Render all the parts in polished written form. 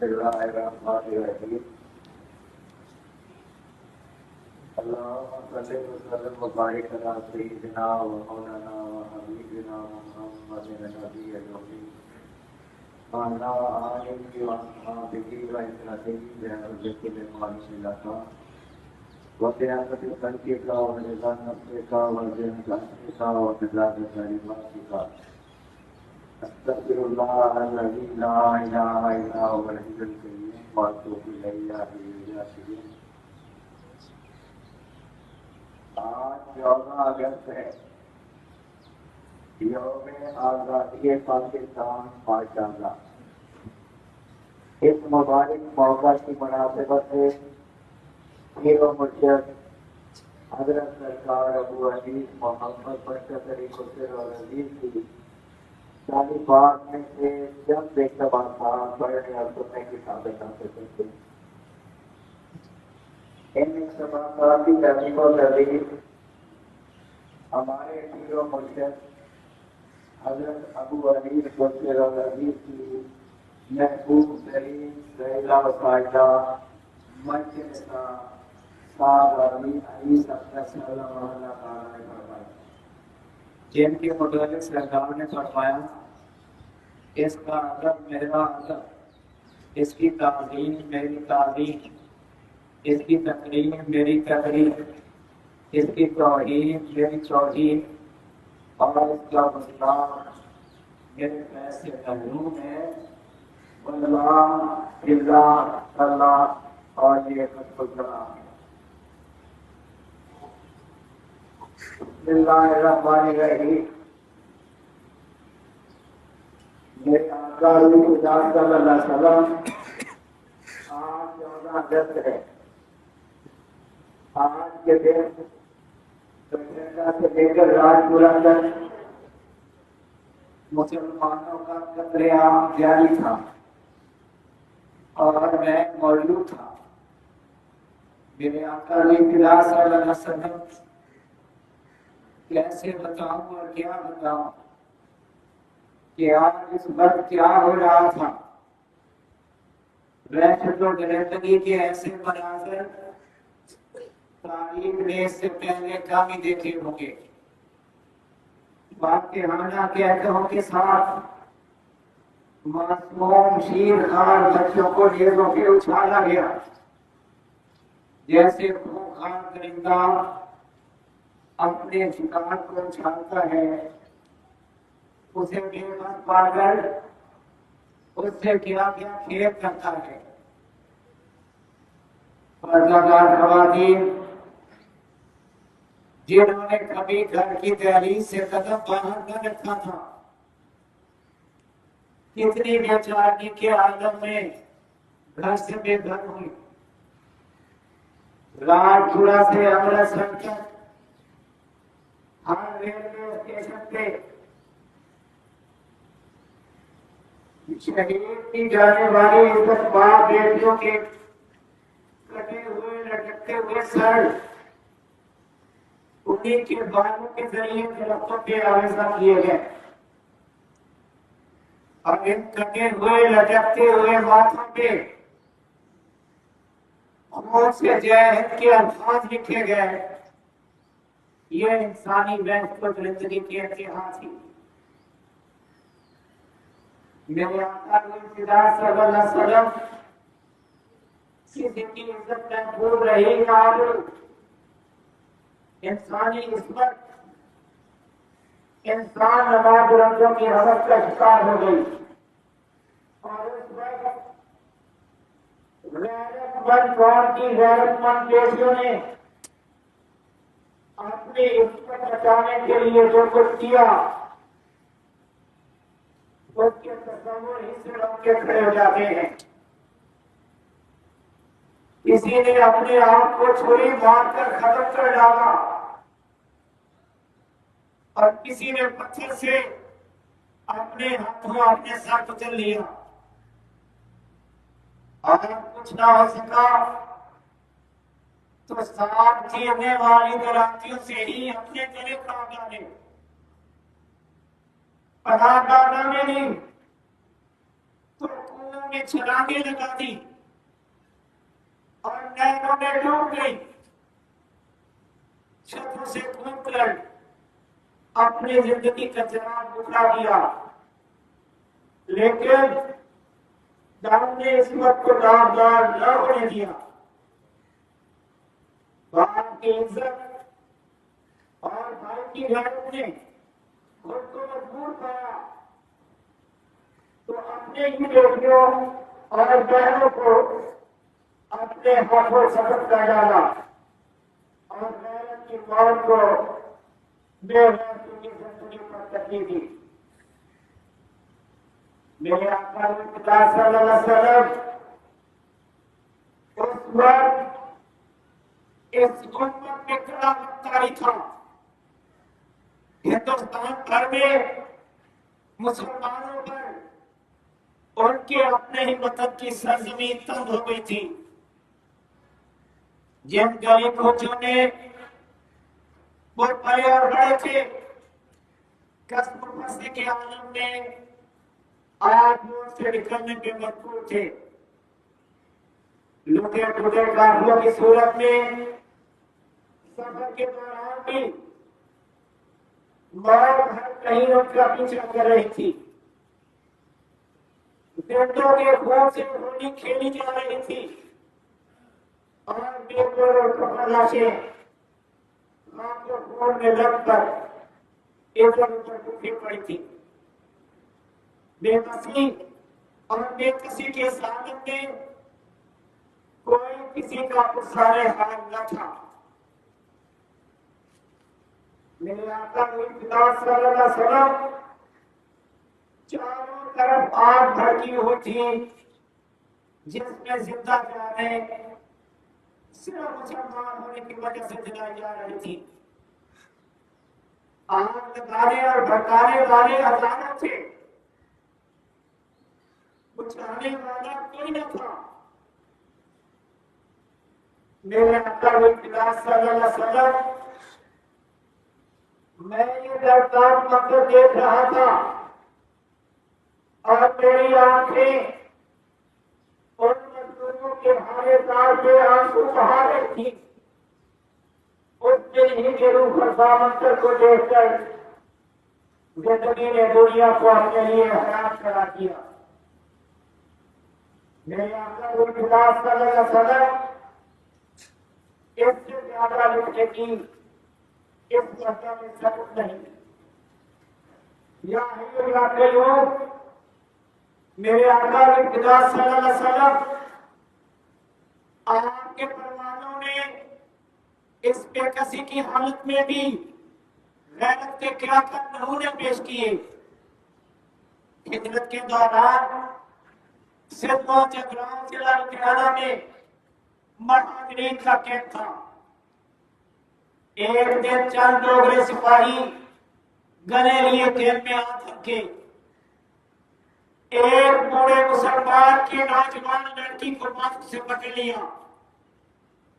बिस्मिल्लाहिर्रहमानिर्रहीम। अल्लाहुम्मा सल्लि व सल्लिम व बारिक अला सय्यिदिना व मौलाना व हबीबिना मुहम्मदिन नबिय्यिल उम्मी व अला आलिहि व अस्हाबिहि व इखवातिहि बिहर्मतिल मुअल्लिमिल्लाह व बिहर्मति खल्क़िका व रिज़ा नफ्सिका व ज़िनका व मिज़ाज कलिमातिका अस्तग़फिरुल्लाह अल्लज़ी ला इलाहा इल्ला हुवल हय्युल क़य्यूम व अतूबु इलैहि। आज 14 अगस्त है, यौम आज़ादी पाकिस्तान माशाअल्लाह। इस मुबारक मौका की मुनासिबत से पीर व मुर्शिद हज़रत सरकार अबू अजीज मोहम्मद बरकत अली खुसर और अजीज की तालीफात में से चंद इक़्तिबासात पढ़ने और सुनने की साबित हासिल करते हैं। इन इक़्तिबासात की तहक़ीक़ व तदरीस हमारे पीर व मुर्शिद हज़रत अबू अजीज खुसर और अजीज की महबूब तरीन ज़हीरा व साहिदा मजलिसा जिनके मुतालिक सरकार ने फरमाया, इसका अदब मेरा अदब, इसकी ताज़ीम मेरी ताज़ीम, इसकी तकरीम मेरी तकरीम, इसकी तौहीन मेरी तौहीन और इसका मुस्लाम मेरे पैसे मजलूम है। वल्लाह इल्लाह अल्लाह और ये खुदा। बिस्मिल्लाहिर्रहमानिर्रहीम। मेरे आका खुदा सल्लल्लाहु अलैहि वसल्लम आज 14 अगस्त है। आज के दिन दशहरा से लेकर राजपुरा तक मुसलमानों का कत्लेआम जारी था और मैं मौजूद था। मेरे आका खुदा सल्लल्लाहु अलैहि वसल्लम कैसे बताऊं और क्या बताऊं कि आज इस वक्त क्या हो रहा था। वैसे तो दरिंदगी के ऐसे मनाज़िर तारीख ने इससे पहले कम ही देखे होंगे। वाक़िआना कहतों के साथ मासूम शीरखार बच्चों को जेलों के उछाला गया, जैसे खूंखार दरिंदा अपने शिकार को उछालता है, उसे बेबस पाकर उससे क्या क्या खेल करता है। पर्दादार ख़वातीन जिन्होंने कभी घर की दहलीज से कदम बाहर न रखा था, कितनी बेचारगी के आलम में घर से बेघर हुई। राजपुरा से अमृतसर तक हर रेलवे स्टेशन पे शहीद की जाने वाली इज्जत मां बेटियों के कटे हुए लटकते हुए सर उन्हीं के बालों के जरिए दरख्तों पे आवेजा किए गए और इन कटे हुए लटकते हुए माथों पे खून से जय हिंद के अल्फाज लिखे गए। ये इंसानी वहशत और जिंदगी की इंतहा थी। मेरे आका खुदा सल्लल्लाहु अलैहि वसल्लम किसी की इज्जत महफूज रही ना इंसानी इस्मत, इंसान नमाज रंगों की हवस का शिकार हो गई और उस वक्त गैरतमंद कौम की गैरतमंद बेटियों ने अपनी इज्जत बचाने के लिए जो कुछ किया उसके तस्वीर ही से लोग के खड़े हो जाते हैं। किसी ने अपने आप को छुरी मारकर खत्म कर डाला और किसी ने पत्थर से अपने हाथों अपने सर कुचल लिया। अगर कुछ ना हो सका तो साथ जीने वाली दरातियों से ही अपने गले काट डाले। पनाह में नहीं तो कुआं में छलांगे लगा दी और नहरों में डूब गई, छतों से कूदकर अपनी जिंदगी का जवाब बुझा दिया। लेकिन दाऊद ने इस वक्त को दागदार न होने दिया। बाप की इज्जत और भाई की गैरत ने खुद को मजबूर पाया तो अपने ही बेटियों और बहनों को अपने हाथों शपथ कर डाला और गैरत की मौत को बेगैरती की जिंदगी पर तकलीफ दी। मेरे आका सल्लल्लाहु अलैहि वसल्लम उस वक्त इस उम्मत में क्रांतिकारी था। हिंदुस्तान भर में मुसलमानों पर उनके अपने ही वतन की सरजमीन तंग हो गई थी। जिन गली कोचों ने वो पले और बड़े थे, कस्म फंसने के आलम में आज वो से निकलने के मजबूर थे। लूटे टूटे काफिलों की सूरत में सफर के दौरान भी मौत हर कहीं उनका पीछा कर रही थी। बेटों के खून से होली खेली जा रही थी और बेटों लाशें आंखों खून में लगकर इधर उधर टूटी पड़ी थी। बेबसी और बेकसी के सामने कोई किसी का पुसारे हाल न था। मेरे आका सल्लल्लाहु अलैहि वसल्लम चारों तरफ आग भड़की हुई थी जिसमें जिंदा जाने सिर्फ मुसलमान होने की वजह से जलाई जा रही थी। आग लगाने और भड़काने वाले हजारों थे, बुझाने वाला कोई न था। मेरे आका सल्लल्लाहु अलैहि वसल्लम मैं ये दर्दनाक मंजर देख रहा था और मेरी आंखें उन मजदूरों के हालेदार पे आंसू बहा रही थी। उस दिन ही के रूह मंजर को देखकर जिंदगी ने दुनिया को अपने लिए हराम करा दिया। मेरे आका सल्लल्लाहु अलैहि वसल्लम इससे ज्यादा लिखने की इस चर्चा में सबूत नहीं। मेरे आका सल्लल्लाहु अलैहि वसल्लम आपके परमानों ने इस बेकसी की हालत में भी गैरत के क्या कर नमूने पेश किए। हिजरत के दौरान सिद्धों चक्राओं जिला लुधियाना में महाजरीन का कैंप था। एक दिन चंद डोगरे सिपाही गले लिए कैंप में आ थके। एक बूढ़े मुसलमान की नौजवान लड़की को मास्क से पकड़ लिया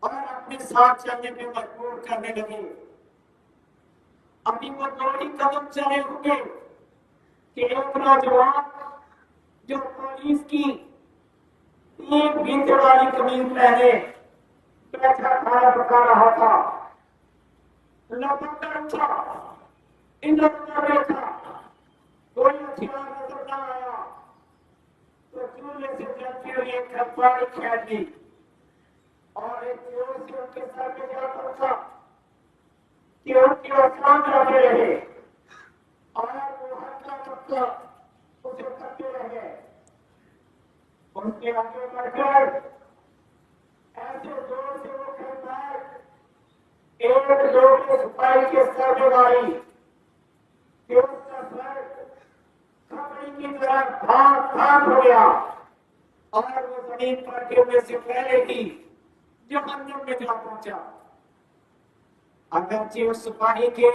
और अपने साथ चलने में मजबूर करने लगे। अभी वो दो ही कदम चले होंगे कि एक नौजवान जो पुलिस की एक बीते वाली कमीज पहने बैठा खाना पका रहा था, लगातार था, इधर बैठा, कोई हथियार नजर न आया तो चूल्हे से जलती हुई एक खरपारी खेल दी और एक जोर से उनके सर पे जा पड़ा कि उनकी आसान लगे रहे और वो हल्का पक्का उसे करते रहे। उनके आगे बढ़कर ऐसे जोर से वो खरपार एक लोग के सिपाही के सर में मारी कि उसका सर खपड़ी की तरह भाग हो गया और वो जमीन पर गिरने से पहले ही जहन्नुम में जा पहुंचा। अगरचे उस सिपाही के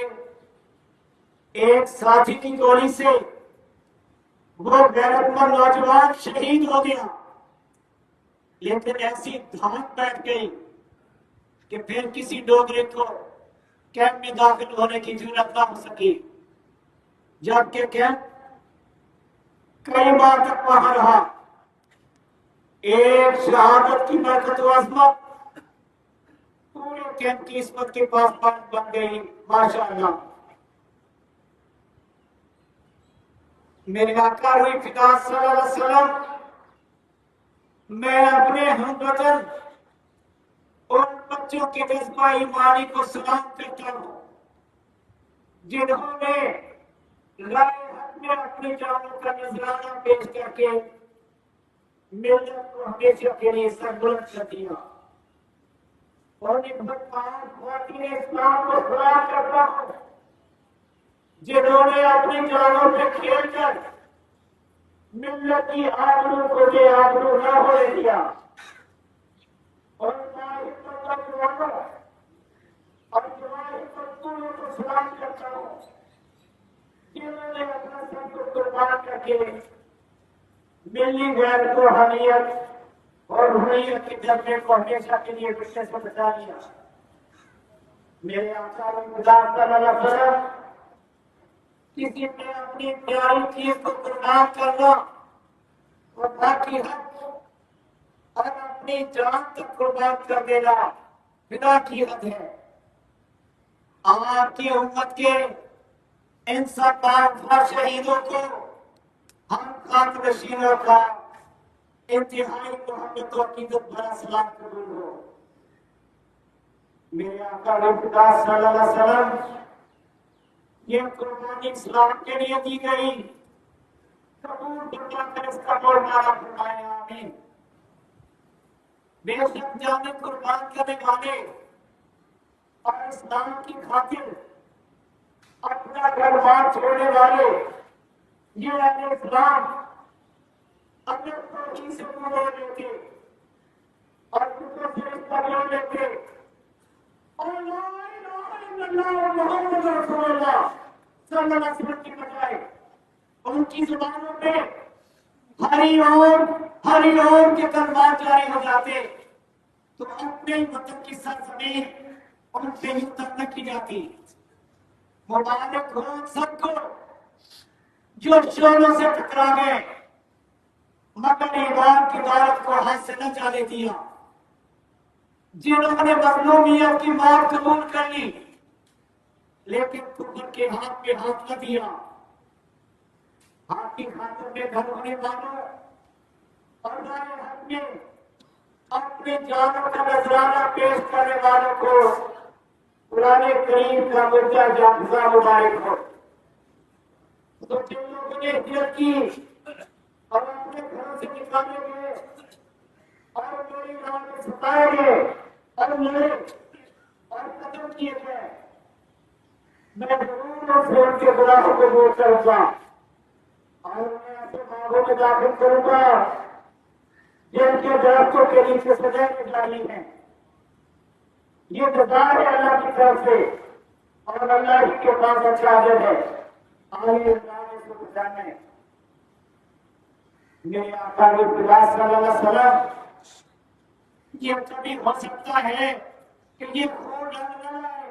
एक साथी की गोली से वो गैरतमंद नौजवान शहीद हो गया, लेकिन ऐसी धाक बैठ गई कि फिर किसी डोगरे को कैंप में दाखिल होने की जरूरत ना हो सकी। जबकि कैंप कई बार तक वहां रहा एक शहादत की बरकत व अजमत पूरे कैंप की इस्मत के पास बन गई। माशाअल्लाह। मेरे आका हुई फिदा सल्लल्लाहु अलैहि वसल्लम, मैं अपने हमवतन और बच्चों के जज्बा ईमानी को सलाम करता हूँ, जिन्होंने राह हक में अपनी जानों का नजराना पेश करके मिल्लत को हमेशा के लिए सरबुलंद कर दिया। और इन बदमाश इस्लाम को सलाम करता हूँ, जिन्होंने अपनी जानों पे खेल कर मिल्लत की आबरू को बेआबरू न होने दिया। और को सलाम करता हूँ, जिन्होंने अपना सब को कुर्बान करके मिली गैर को हमीयत और हुर्रियत के जज्बे को हमेशा के लिए गुस्से से बचा लिया। मेरे आका सल्लल्लाहु अलैहि वसल्लम, किसी ने अपनी प्यारी चीज को कुर्बान करना और बाकी हक और अपनी जान तक कुर्बान कर देना फिदा की हद है। आपकी उम्मत के इन सब शहीदों को हम खाक नशीनों का इंतहाई मोहब्बत और इज्जत भरा सलाम कबूल हो। मेरे आका सल्लल्लाहु अलैहि वसल्लम, ये कुर्बानी इस्लाम के लिए दी गई, कबूल कर इसका मौलाना फरमाया आमीन। बेशक जाने कुर्बान करने वाले और इस्लाम की खातिर अपना घर बार छोड़ने वाले ये अहले इस्लाम अपने तौहीद से दूर हो लेते और दूसरों से रिश्ता जोड़ लेते और ला इलाहा इल्लल्लाह मुहम्मद रसूलुल्लाह सल्लल्लाहु अलैहि वसल्लम की बजाय उनकी जुबानों पे हरी ओम के कलमात जारी हो जाते, तो अपने वतन की सरजमीन उनसे यूं तक न की जाती। मुबारक हो सबको जो शोरों से टकरा गए मगर ईमान की दौलत को हाथ से न जाने दिया, जिन्होंने मजलूमियत की मार कबूल कर ली लेकिन कुफर के हाथ पे हाथ न दिया। आपकी खातिर में घर होने वालों और राह हक में अपने जानों का नजराना पेश करने वालों को पुराने करीम का मुद्दा जाफजा मुबारक हो। तो जिन लोगों ने हिजरत की और अपने घरों से निकाले गए और मेरी नाम में सताए गए और मरे और कत्ल किए गए, मैं जरूर उस उनके गुनाहों को दूर करूंगा और उन्हें ऐसे बागों में दाखिल करूंगा जिनके दरख्तों के नीचे सजाएं डाली हैं। ये जज़ा है अल्लाह की तरफ से और अल्लाह ही के पास अच्छा अजर है। आइए इसको बचाने। मेरे आका सल्लल्लाहु अलैहि वसल्लम, ये कभी हो सकता है कि ये खून न लाए,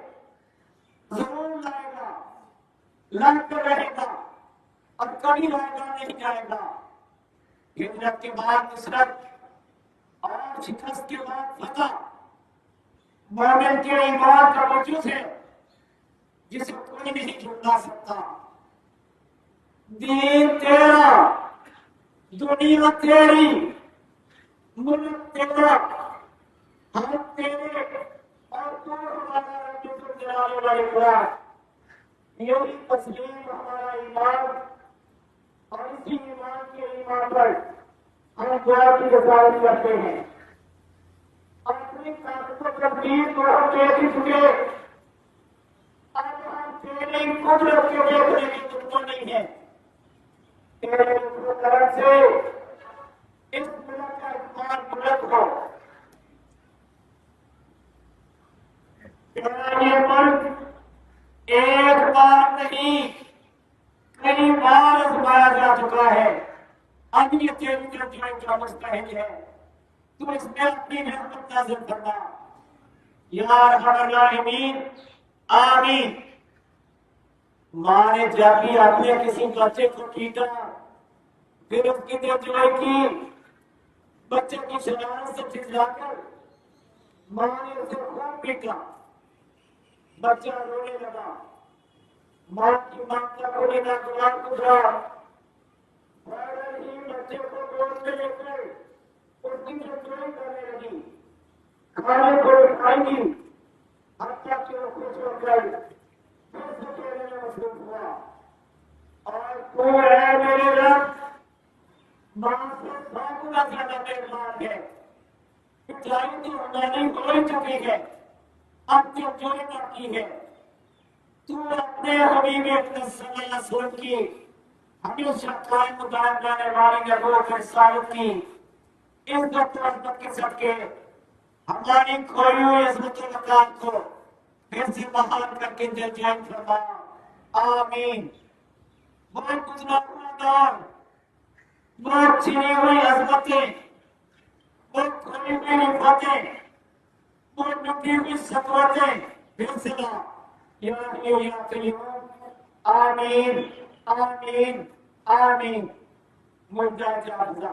जरूर लाएगा, लड़ते रहेगा और कभी लाएगा नहीं जाएगा। हिजरत के बाद नुसरत और शिकस्त के बाद फतह मोमिन के ईमान का वजूद है जिसे कोई नहीं झुका सकता। दीन तेरा, दुनिया तेरी, मुल्क तेरा, हम तेरे और तू हमारा रब्बुल जलाल वाले खुदा। यही तस्लीम हमारा ईमान और इसी ईमान के ईमान पर हम दुआ की गुजारिश करते हैं। अपनी ताकतों तकदीर को हम देख ही चुके, अब हम तेरी कुदरत के देखने की तुमको नहीं है। तेरे तरफ से इस मुल्क का ईमान बुलंद हो। ये मुल्क एक बार नहीं कई बार आजमाया जा चुका है। अब ये तेरी तरफ का मुस्तहिल है, तू इसमें अपनी रहमत नाज़िल फरमा या अरहमर राहिमीन आमीन। माँ ने जब भी अपने किसी बच्चे को पीटा फिर उसकी दिलजोई की बच्चे की शरारत से खिंचाकर मां ने उसे खूब पीटा। बच्चा रोने लगा। मां की मांगता रोने का द्वार गुजरा। ही बच्चे को गोद में लेकर उसकी रसोई करने लगी, खाने को खाएगी। हत्या की वो खुश हो गई, फिर से कहने में मशहूर हुआ, और तू है मेरे रब, मां से 100 गुना ज्यादा मेहरबान है। पिटाई तो हमारी हो ही चुकी है, अब तो जोड़ी बाकी है। तू अपने हबीब अपने सल्लल्लाहु की हमेशा कायम दायम रहने वाली नबूवत रिसालत की इज्जत और के सदके हमारी खोई हुई इज्जत मकान को फिर से बहाल करके दे जान फरमा, आमीन। वो गुजरा हुआ दौर, वो छिनी हुई अजमतें, वो खोई हुई रिफातें, वो लुटी हुई सतवतें फिर से ला, या करीम, आमीन आमीन आमीन। मुद्दा जाफजा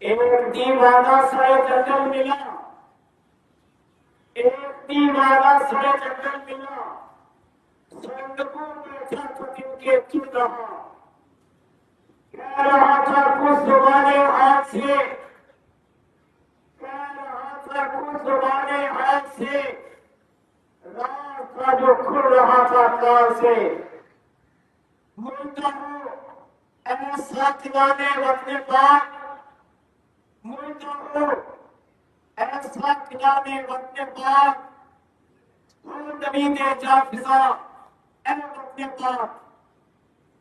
एक दीवाना सारे जंगल मिला, एक दीवाना सारे जंगल मिला, संगकों बैठा पतियों के चुन रहा, कह रहा था कुछ जुबाने हाथ से, कह रहा था कुछ जुबाने हाथ से, रास्ता जो खुल रहा था कार से। मुल्ता हूँ ऐसा खिलाने अपने पास, मुल्ता हूँ ऐसा खिलाने अपने पास, नबी दे जा फिजा ऐ अपने पास,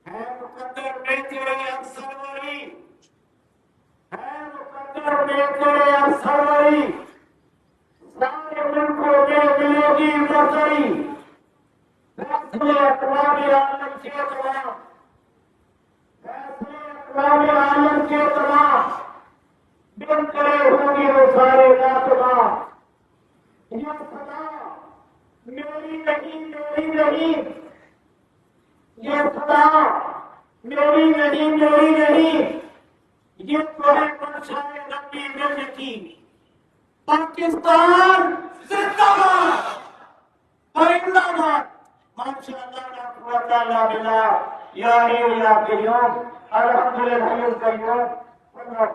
है मुकद्दर में तेरे अक्सर वरी, है मुकद्दर में तेरे अक्सर वरी, सारे मुल्कों में मिलेगी बसरी, फैसले अक़वाम आलम के तमाम, फैसले अक़वाम आलम के तमाम, बिन करे होंगे वो सारे लातमाम। यह सदा मेरी नहीं, मेरी नहीं, ये सदा मेरी नहीं, मेरी नहीं, ये तो है मंशाए नबी मिल्ल की। पाकिस्तान जिंदाबाद, जिंदाबाद। माशाअल्लाह ला कुव्वता इल्ला बिल्लाह, या कय्यूम, अल्हम्दुलिल्लाह कय्यूम, अल्लाह